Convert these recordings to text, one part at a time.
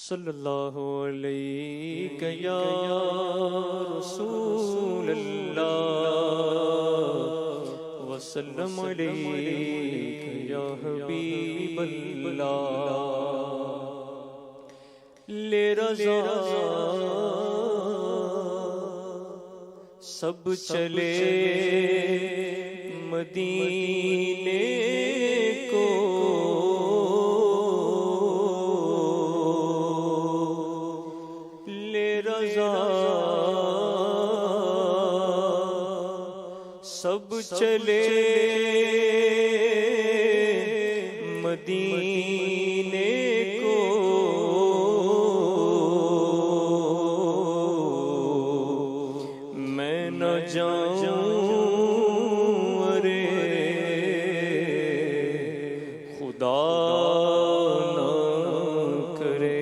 صلی اللہ علیہ یا رسول اللہ وسلم علیک یا حبیب اللہ لے رضا سب چلے مدینے کو سب چلے مدینے کو میں نہ جاؤں ارے خدا نہ کرے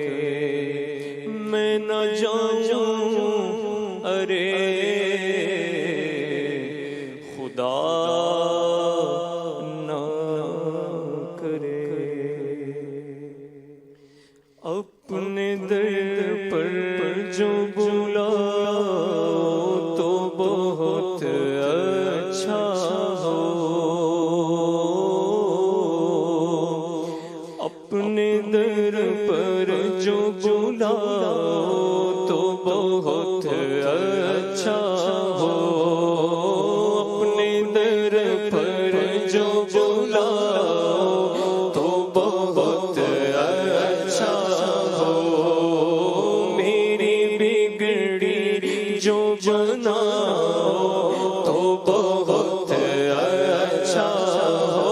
میں نہ جاؤں ارے خدا نہ کرے اپنے در پر جو بلاؤ تو بہت اچھا ہو اپنے در پر جو بلاؤ تو بہت اچھا ہو تو بہت اچھا ہو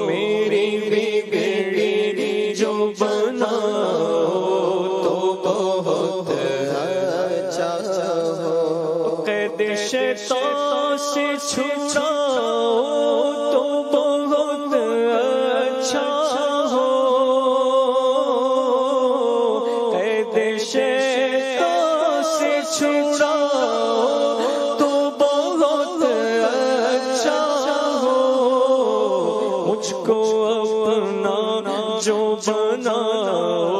میری بگڑی جو بنا تو بہت اچھا ہو قید شیطان سے چھڑاؤ تو بہت اچھا ہو قید شیطان سے چھڑاؤ تو بہت اچھا ہو مجھ کو اپنا جو بناؤ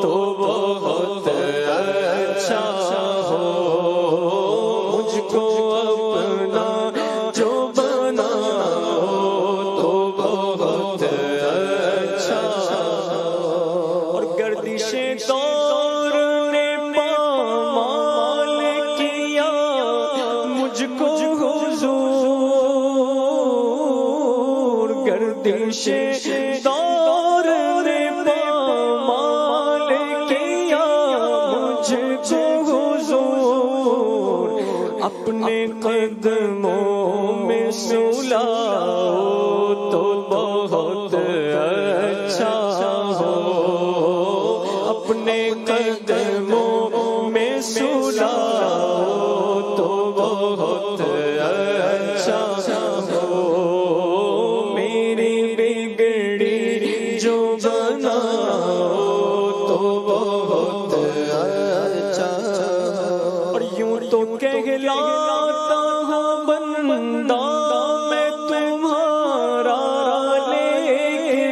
تو بہت اچھا ہو مجھ کو اپنا جو بناؤ تو بہت اچھا ہو اور گردش دور نے پامال کیا مجھ کو حضور گردش دور نے پامال کیا مجھ کو حضور اپنے قدموں میں سلاؤ تو بہت اچھا ہو اپنے قدموں میں سلاؤ تو بہت اچھا ہو میری بگڑی جو بناؤ تو بہت اچھا اور یوں تو کہلاتا ہوں بندہ میں تمہارا لیکن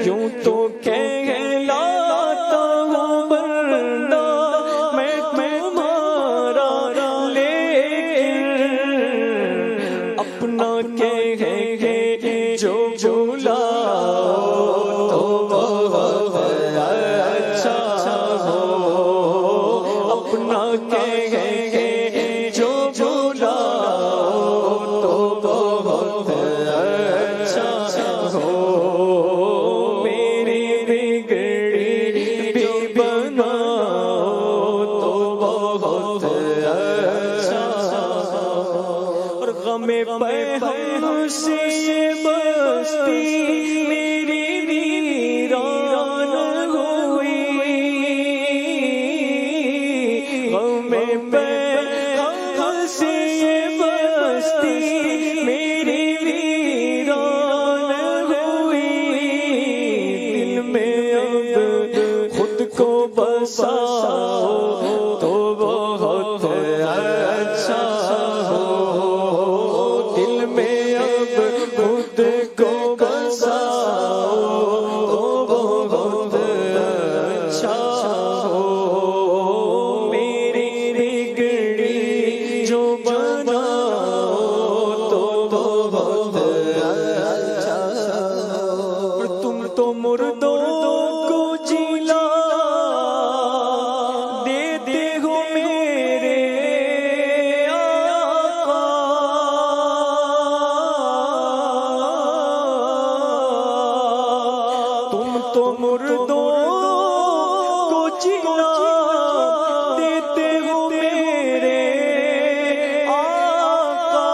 یوں تو کہلاتا ہوں بندہ میں تمہارا لیکن اپنا کہے جو بلاؤ تو بہت اچھا ہو اپنا کہے جو بلاؤ تو بہت اچھا ہو میری بگڑی بھی بناؤ تو بہت اچھا اور غم پہ ہم سے یہ بستی میری ویران ہوئی غم پہ ہم سے یہ بستی میری ویران ہوئی دل میں اب خود کو بساؤ تو بہت اچھا ہو دل میں اب خود کو بساؤ تو مردوں کو جلا دیتے ہو میرے آقا، تم تو مردوں کو جلا دیتے ہو میرے آقا،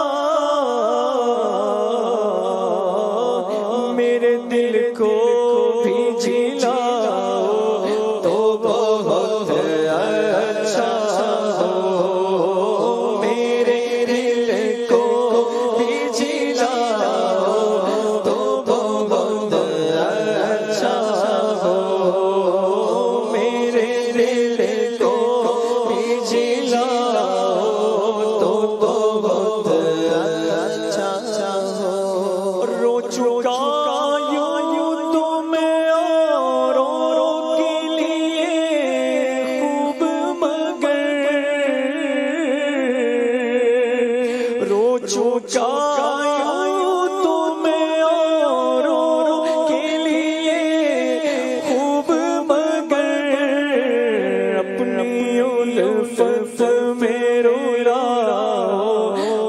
میرے دل کو بھی جلاؤ تو بہت اچھا ہو، میرے دل کو بھی جلاؤ تو بہت اچھا ہو، میرے دل کو بھی جلاؤ تو بہت اچھا ہو۔ رو چکا تو میں اوروں کے لیے خوب مگر اپنی الفت میں رولاؤ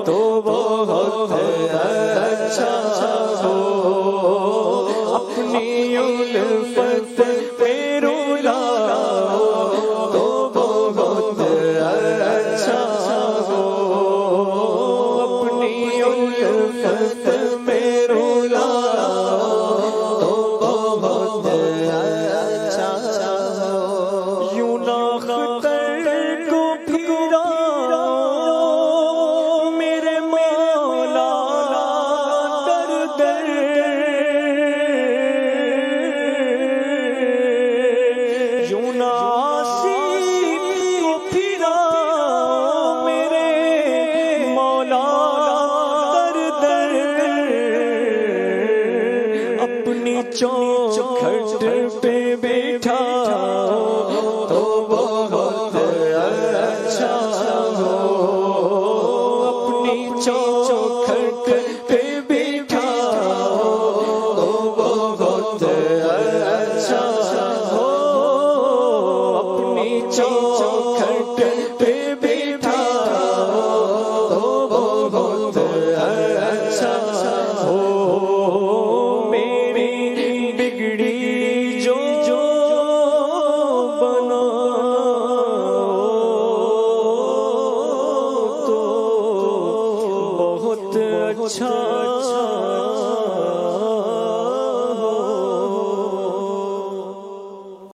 تو بہت اچھا ہو، اپنی الفت میں رولاؤ تو بہت اچھا ہو، الفت میں رولاؤ تو بہت اچھا ہو، یوں نہ اختر کو پھراؤ میرے مولا در در، یوں نہ آصف کو پھراؤ میرے مولا، اپنی چوکھٹ پہ بیٹھا تو بہت اچھا ہو، اپنی چوکھٹ پہ بیٹھا تو بہت اچھا ہو، اپنی چوکھٹ پہ بیٹھا تو بہت اچھا ہو، اچھا